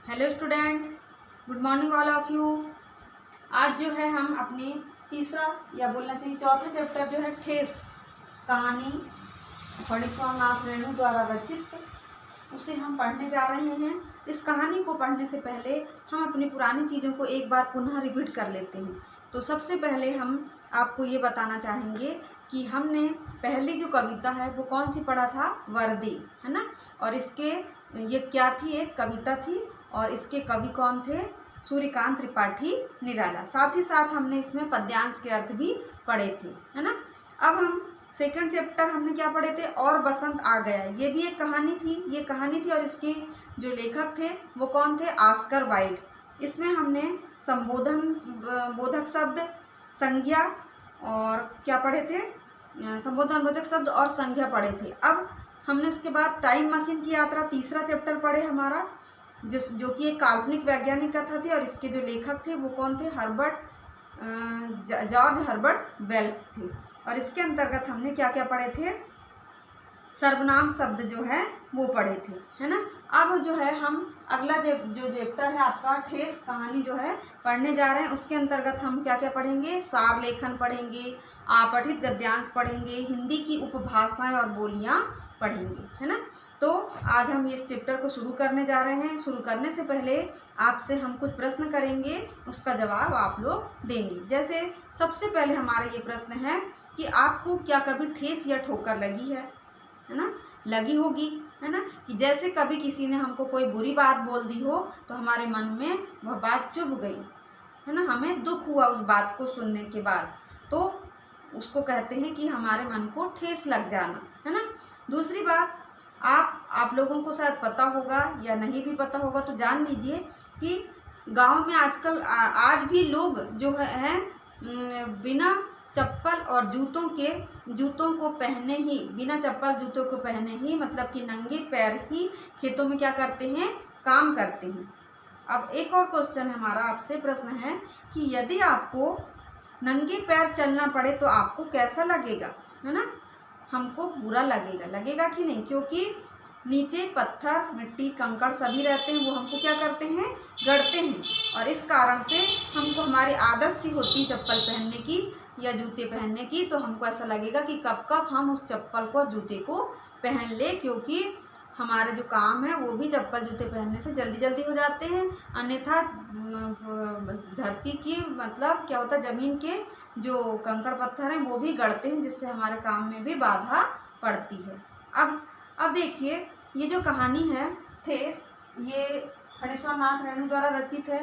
Hello student, good morning all of you. आज जो है हम अपने तीसरा या बोलना चाहिए चौथा चैप्टर जो है ठेस कहानी फणीश्वर नाथ रेणु द्वारा रचित, उसे हम पढ़ने जा रहे हैं। इस कहानी को पढ़ने से पहले हम अपनी पुरानी चीज़ों को एक बार पुनः रिपीट कर लेते हैं। तो सबसे पहले हम आपको ये बताना चाहेंगे कि हमने पहली जो कविता है वो कौन सी पढ़ा था, वर्दी, है ना। और इसके ये क्या थी, एक कविता थी और इसके कवि कौन थे, सूर्यकांत त्रिपाठी निराला। साथ ही साथ हमने इसमें पद्यांश के अर्थ भी पढ़े थे, है ना। अब हम सेकंड चैप्टर हमने क्या पढ़े थे, और बसंत आ गया। ये भी एक कहानी थी, ये कहानी थी और इसके जो लेखक थे वो कौन थे, ऑस्कर वाइल्ड। इसमें हमने संबोधन बोधक शब्द, संज्ञा और क्या पढ़े थे, संबोधन बोधक शब्द और संज्ञा पढ़े थे। अब हमने उसके बाद टाइम मशीन की यात्रा तीसरा चैप्टर पढ़े हमारा, जो कि एक काल्पनिक वैज्ञानिक कथा थी और इसके जो लेखक थे वो कौन थे, जॉर्ज हर्बर्ट वेल्स थे। और इसके अंतर्गत हमने क्या क्या पढ़े थे, सर्वनाम शब्द जो है वो पढ़े थे, है ना। अब जो है हम अगला जो चैप्टर है आपका ठेस कहानी जो है पढ़ने जा रहे हैं। उसके अंतर्गत हम क्या क्या पढ़ेंगे, सार लेखन पढ़ेंगे, आपठित गद्यांश पढ़ेंगे, हिंदी की उपभाषाएं और बोलियां पढ़ेंगे, है ना। तो आज हम इस चैप्टर को शुरू करने जा रहे हैं। शुरू करने से पहले आपसे हम कुछ प्रश्न करेंगे, उसका जवाब आप लोग देंगे। जैसे सबसे पहले हमारा ये प्रश्न है कि आपको क्या कभी ठेस या ठोकर लगी है ना, लगी होगी, है ना। कि जैसे कभी किसी ने हमको कोई बुरी बात बोल दी हो तो हमारे मन में वह बात चुभ गई, है ना, हमें दुख हुआ उस बात को सुनने के बाद, तो उसको कहते हैं कि हमारे मन को ठेस लग जाना, है ना। दूसरी बात, आप लोगों को शायद पता होगा या नहीं भी पता होगा तो जान लीजिए कि गांव में आजकल आज भी लोग जो है बिना चप्पल और जूतों को पहने ही, बिना चप्पल जूतों को पहने ही, मतलब कि नंगे पैर ही खेतों में क्या करते हैं, काम करते हैं। अब एक और क्वेश्चन हमारा आपसे प्रश्न है कि यदि आपको नंगे पैर चलना पड़े तो आपको कैसा लगेगा, है ना। हमको बुरा लगेगा कि नहीं, क्योंकि नीचे पत्थर, मिट्टी, कंकड़ सभी रहते हैं, वो हमको क्या करते हैं, गड़ते हैं। और इस कारण से हमको हमारी आदत सी होती है चप्पल पहनने की या जूते पहनने की, तो हमको ऐसा लगेगा कि कब हम उस चप्पल को, जूते को पहन ले, क्योंकि हमारे जो काम है वो भी चप्पल जूते पहनने से जल्दी हो जाते हैं। अन्यथा धरती की, मतलब क्या होता है, ज़मीन के जो कंकड़ पत्थर हैं वो भी गड़ते हैं, जिससे हमारे काम में भी बाधा पड़ती है। अब देखिए, ये जो कहानी है ठेस, ये फणीश्वर नाथ रेणु द्वारा रचित है।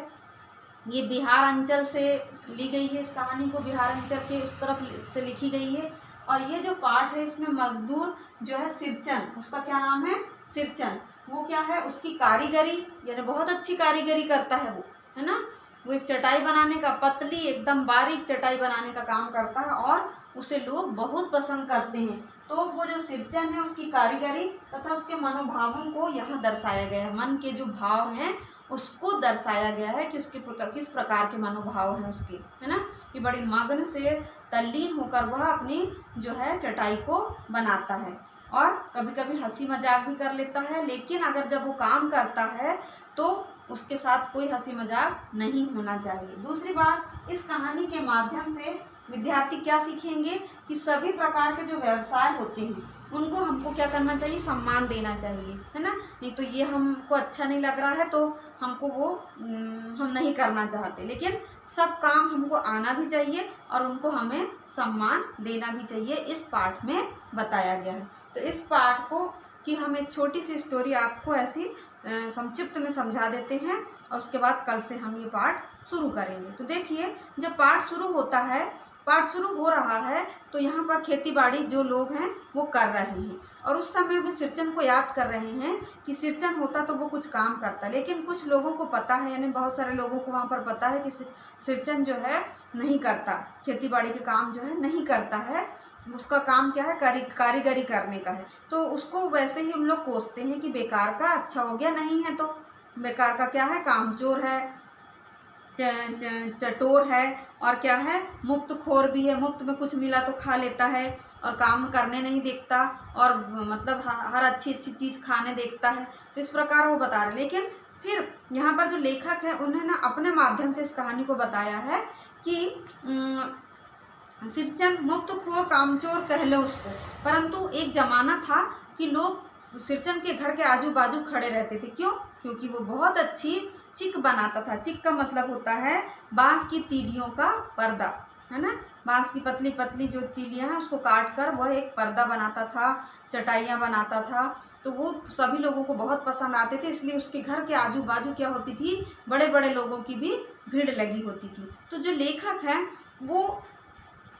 ये बिहार अंचल से ली गई है। इस कहानी को बिहार अंचल के उस तरफ से लिखी गई है। और ये जो पाठ है इसमें मजदूर जो है सिरचन, उसका क्या नाम है, सिरचन, वो क्या है, उसकी कारीगरी, यानी बहुत अच्छी कारीगरी करता है वो, है ना। वो एक चटाई बनाने का, पतली एकदम बारीक चटाई बनाने का काम करता है और उसे लोग बहुत पसंद करते हैं। तो वो जो सिरचन है उसकी कारीगरी तथा उसके मनोभावों को यहाँ दर्शाया गया है। मन के जो भाव हैं उसको दर्शाया गया है कि उसके किस प्रकार के मनोभाव हैं उसके, है ना। कि बड़ी मग्न से तल्लीन होकर वह अपनी जो है चटाई को बनाता है और कभी कभी हंसी मजाक भी कर लेता है, लेकिन अगर जब वो काम करता है तो उसके साथ कोई हंसी मजाक नहीं होना चाहिए। दूसरी बात, इस कहानी के माध्यम से विद्यार्थी क्या सीखेंगे कि सभी प्रकार के जो व्यवसाय होते हैं उनको हमको क्या करना चाहिए, सम्मान देना चाहिए, है ना। नहीं तो ये हमको अच्छा नहीं लग रहा है तो हमको वो हम नहीं करना चाहते, लेकिन सब काम हमको आना भी चाहिए और उनको हमें सम्मान देना भी चाहिए, इस पाठ में बताया गया है। तो इस पाठ को कि हम एक छोटी सी स्टोरी आपको ऐसी संक्षिप्त में समझा देते हैं और उसके बाद कल से हम ये पाठ शुरू करेंगे। तो देखिए, जब पाठ शुरू हो रहा है तो यहाँ पर खेती बाड़ी जो लोग हैं वो कर रहे हैं और उस समय वो सिरचन को याद कर रहे हैं कि सिरचन होता तो वो कुछ काम करता, लेकिन कुछ लोगों को पता है, यानी बहुत सारे लोगों को वहाँ पर पता है कि सिरचन जो है नहीं करता, खेती बाड़ी के काम जो है नहीं करता है, उसका काम क्या है, कारीगरी करने का है। तो उसको वैसे ही उन लोग कोसते हैं कि बेकार का, अच्छा हो गया, नहीं है तो बेकार का क्या है, कामचोर है, चटोर है और क्या है, मुफ्तखोर भी है, मुफ्त में कुछ मिला तो खा लेता है और काम करने नहीं देखता और मतलब हर अच्छी चीज़ खाने देखता है। तो इस प्रकार वो बता रहे। लेकिन फिर यहाँ पर जो लेखक है उन्होंने अपने माध्यम से इस कहानी को बताया है कि सिरचन मुक्तखोर कामचोर कह लो उसको, परंतु एक ज़माना था कि लोग सिरचन के घर के आजू बाजू खड़े रहते थे। क्यों? क्योंकि वो बहुत अच्छी चिक बनाता था। चिक का मतलब होता है बांस की तीलियों का पर्दा, है ना। बांस की पतली पतली जो तीलियां हैं उसको काट कर वह एक पर्दा बनाता था, चटाइयाँ बनाता था। तो वो सभी लोगों को बहुत पसंद आते थे, इसलिए उसके घर के आजू बाजू क्या होती थी, बड़े बड़े लोगों की भी भीड़ लगी होती थी। तो जो लेखक है वो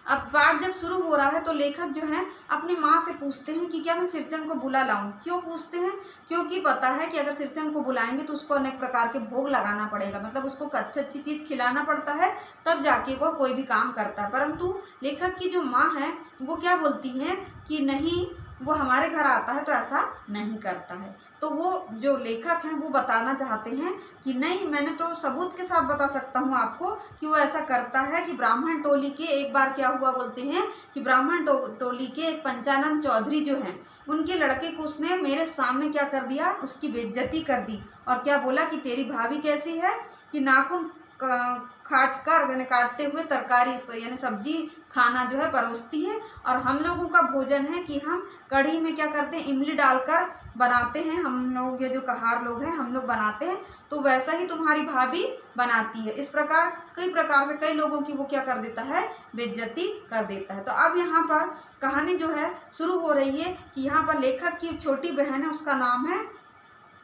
अब पाठ जब शुरू हो रहा है तो लेखक जो है अपनी माँ से पूछते हैं कि क्या मैं सिरचन को बुला लाऊं। क्यों पूछते हैं? क्योंकि पता है कि अगर सिरचन को बुलाएंगे तो उसको अनेक प्रकार के भोग लगाना पड़ेगा, मतलब उसको अच्छी अच्छी चीज़ खिलाना पड़ता है, तब जाके वह कोई भी काम करता है। परंतु लेखक की जो माँ है वो क्या बोलती हैं कि नहीं, वो हमारे घर आता है तो ऐसा नहीं करता है। तो वो जो लेखक हैं वो बताना चाहते हैं कि नहीं, मैंने तो सबूत के साथ बता सकता हूँ आपको कि वो ऐसा करता है। कि ब्राह्मण टोली के एक बार क्या हुआ बोलते हैं कि ब्राह्मण टोली के एक पंचानंद चौधरी जो हैं उनके लड़के को उसने मेरे सामने क्या कर दिया, उसकी बेइज्जती कर दी। और क्या बोला कि तेरी भाभी कैसी है कि नाखून काट कर यानी काटते हुए तरकारी यानी सब्जी खाना जो है परोसती है, और हम लोगों का भोजन है कि हम कढ़ी में क्या करते हैं, इमली डालकर बनाते हैं। हम लोग ये जो कहार लोग हैं हम लोग बनाते हैं, तो वैसा ही तुम्हारी भाभी बनाती है। इस प्रकार कई प्रकार से कई लोगों की वो क्या कर देता है, बेइज्जती कर देता है। तो अब यहाँ पर कहानी जो है शुरू हो रही है कि यहाँ पर लेखक की छोटी बहन है, उसका नाम है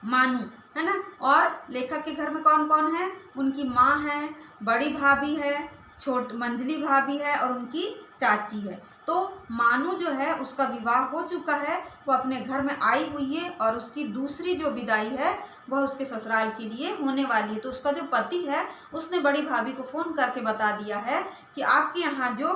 मानू, है ना। और लेखक के घर में कौन कौन है, उनकी माँ है, बड़ी भाभी है, मंझली भाभी है और उनकी चाची है। तो मानू जो है उसका विवाह हो चुका है, वो अपने घर में आई हुई है और उसकी दूसरी जो विदाई है वह उसके ससुराल के लिए होने वाली है। तो उसका जो पति है उसने बड़ी भाभी को फ़ोन करके बता दिया है कि आपके यहाँ जो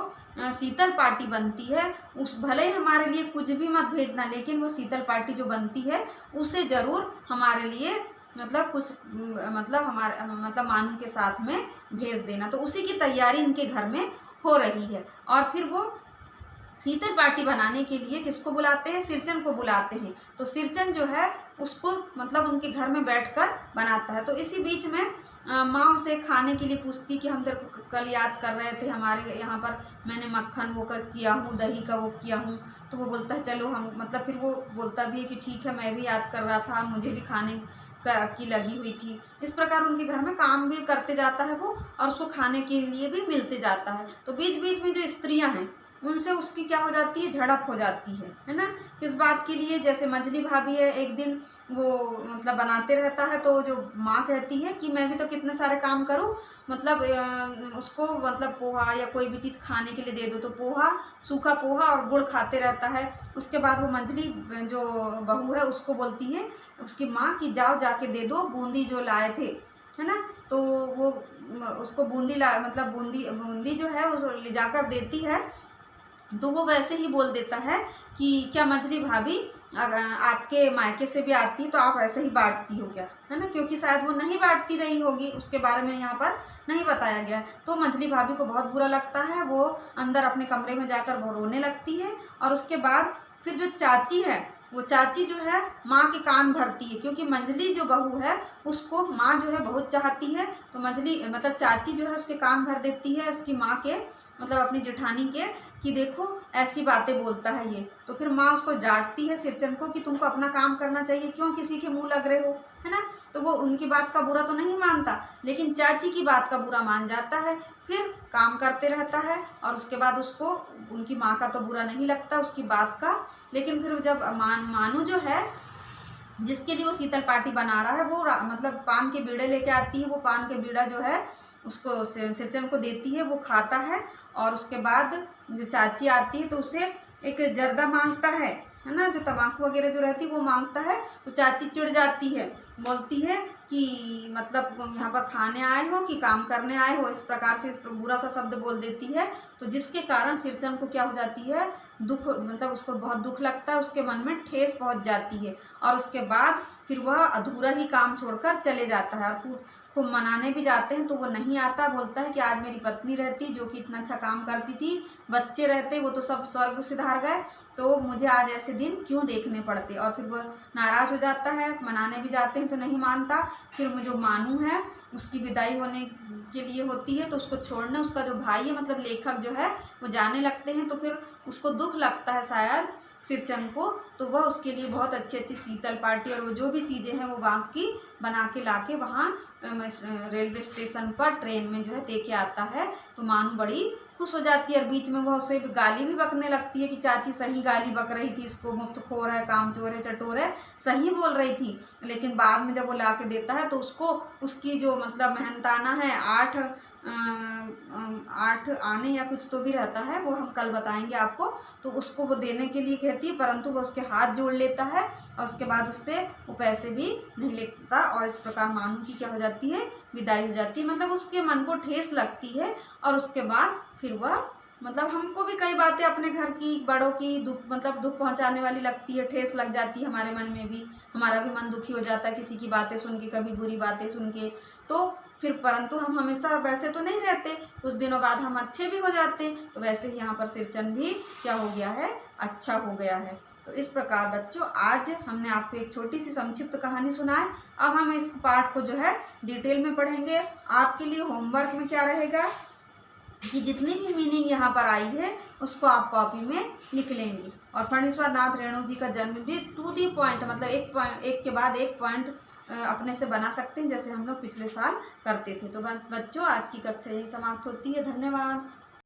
शीतल पार्टी बनती है उस भले ही हमारे लिए कुछ भी मत भेजना, लेकिन वो शीतल पार्टी जो बनती है उसे ज़रूर हमारे लिए मतलब कुछ मतलब हमारे मतलब मानू के साथ में भेज देना। तो उसी की तैयारी इनके घर में हो रही है। और फिर वो शीतल पार्टी बनाने के लिए किसको बुलाते हैं, सिरचन को बुलाते हैं। तो सिरचन जो है उसको मतलब उनके घर में बैठकर बनाता है। तो इसी बीच में माँ उसे खाने के लिए पूछती कि हम तेरे को कल याद कर रहे थे, हमारे यहाँ पर मैंने मक्खन वो किया हूँ, दही का वो किया हूँ। तो वो बोलता है चलो हम मतलब फिर वो बोलता भी है कि ठीक है, मैं भी याद कर रहा था, मुझे भी खाने की लगी हुई थी। इस प्रकार उनके घर में काम भी करते जाता है वो, और उसको खाने के लिए भी मिलते जाता है। तो बीच बीच में जो स्त्रियां हैं उनसे उसकी क्या हो जाती है, झड़प हो जाती है ना। किस बात के लिए, जैसे मंझली भाभी है, एक दिन वो मतलब बनाते रहता है तो जो माँ कहती है कि मैं भी तो कितने सारे काम करूँ, मतलब उसको मतलब पोहा या कोई भी चीज़ खाने के लिए दे दो। तो पोहा, सूखा पोहा और गुड़ खाते रहता है। उसके बाद वो मंझली जो बहू है उसको बोलती है उसकी माँ कि जाओ जाके दे दो बूंदी जो लाए थे, है ना। तो वो उसको बूंदी मतलब बूंदी जो है उस ले जाकर देती है। तो वो वैसे ही बोल देता है कि क्या मंझली भाभी आपके मायके से भी आती है तो आप ऐसे ही बांटती हो क्या, है ना। क्योंकि शायद वो नहीं बांटती रही होगी, उसके बारे में यहाँ पर नहीं बताया गया है। तो मंझली भाभी को बहुत बुरा लगता है, वो अंदर अपने कमरे में जाकर वो रोने लगती है। और उसके बाद फिर जो चाची है वो चाची जो है माँ के कान भरती है, क्योंकि मंझली जो बहू है उसको माँ जो है बहुत चाहती है। तो मंझली मतलब चाची जो है उसके कान भर देती है उसकी माँ के, मतलब अपनी जेठानी के, कि देखो ऐसी बातें बोलता है ये। तो फिर माँ उसको डांटती है सिरचन को कि तुमको अपना काम करना चाहिए, क्यों किसी के मुंह लग रहे हो, है ना। तो वो उनकी बात का बुरा तो नहीं मानता, लेकिन चाची की बात का बुरा मान जाता है। फिर काम करते रहता है और उसके बाद उसको उनकी माँ का तो बुरा नहीं लगता उसकी बात का। लेकिन फिर जब मानू जो है जिसके लिए वो शीतल पार्टी बना रहा है वो मतलब पान के बीड़े लेके आती है। वो पान के बीड़ा जो है उसको सिरचन को देती है, वो खाता है। और उसके बाद जो चाची आती है तो उसे एक जर्दा मांगता है ना, जो तम्बाकू वगैरह जो रहती है वो मांगता है। तो चाची चिढ़ जाती है, बोलती है कि मतलब यहाँ पर खाने आए हो कि काम करने आए हो, इस प्रकार से बुरा सा शब्द बोल देती है। तो जिसके कारण सिरचन को क्या हो जाती है, दुख, मतलब उसको बहुत दुख लगता है, उसके मन में ठेस पहुँच जाती है। और उसके बाद फिर वह अधूरा ही काम छोड़कर चले जाता है और खूब मनाने भी जाते हैं तो वो नहीं आता, बोलता है कि आज मेरी पत्नी रहती जो कि इतना अच्छा काम करती थी, बच्चे रहते वो तो सब स्वर्ग सिधार गए, तो मुझे आज ऐसे दिन क्यों देखने पड़ते। और फिर वो नाराज़ हो जाता है, मनाने भी जाते हैं तो नहीं मानता। फिर वो जो मानू है उसकी विदाई होने के लिए होती है तो उसको छोड़ने उसका जो भाई है मतलब लेखक जो है वो जाने लगते हैं। तो फिर उसको दुख लगता है शायद सिरचंद को, तो वह उसके लिए बहुत अच्छी अच्छी शीतल पार्टी और वो जो भी चीज़ें हैं वो बांस की बना के ला के वहाँ रेलवे स्टेशन पर ट्रेन में जो है दे के आता है। तो मानू बड़ी खुश हो जाती है और बीच में वह उसे गाली भी बकने लगती है कि चाची सही गाली बक रही थी, इसको मुफ्तखोर है, कामचोर है, चटोर है, सही बोल रही थी। लेकिन बाद में जब वो ला के देता है तो उसको उसकी जो मतलब मेहनताना है 8 आने या कुछ तो भी रहता है, वो हम कल बताएंगे आपको। तो उसको वो देने के लिए कहती है परंतु वो उसके हाथ जोड़ लेता है और उसके बाद उससे वो पैसे भी नहीं लेता। और इस प्रकार मानू की क्या हो जाती है, विदाई हो जाती है। मतलब उसके मन को ठेस लगती है और उसके बाद फिर वह मतलब हमको भी कई बातें अपने घर की बड़ों की दुख मतलब दुख पहुंचाने वाली लगती है, ठेस लग जाती है हमारे मन में भी, हमारा भी मन दुखी हो जाता है किसी की बातें सुन के, कभी बुरी बातें सुन के। तो फिर परंतु हम हमेशा वैसे तो नहीं रहते, कुछ दिनों बाद हम अच्छे भी हो जाते। तो वैसे ही यहाँ पर सिरचंद भी क्या हो गया है, अच्छा हो गया है। तो इस प्रकार बच्चों आज हमने आपको एक छोटी सी संक्षिप्त कहानी सुनाई। अब हम इस पाठ को जो है डिटेल में पढ़ेंगे। आपके लिए होमवर्क में क्या रहेगा कि जितनी भी मीनिंग यहाँ पर आई है उसको आप कॉपी में लिख लेंगे। और फणीश्वर नाथ रेणु जी का जन्म भी टू दी पॉइंट मतलब एक के बाद एक पॉइंट अपने से बना सकते हैं, जैसे हम लोग पिछले साल करते थे। तो बच्चों आज की कक्षा यही समाप्त होती है। धन्यवाद।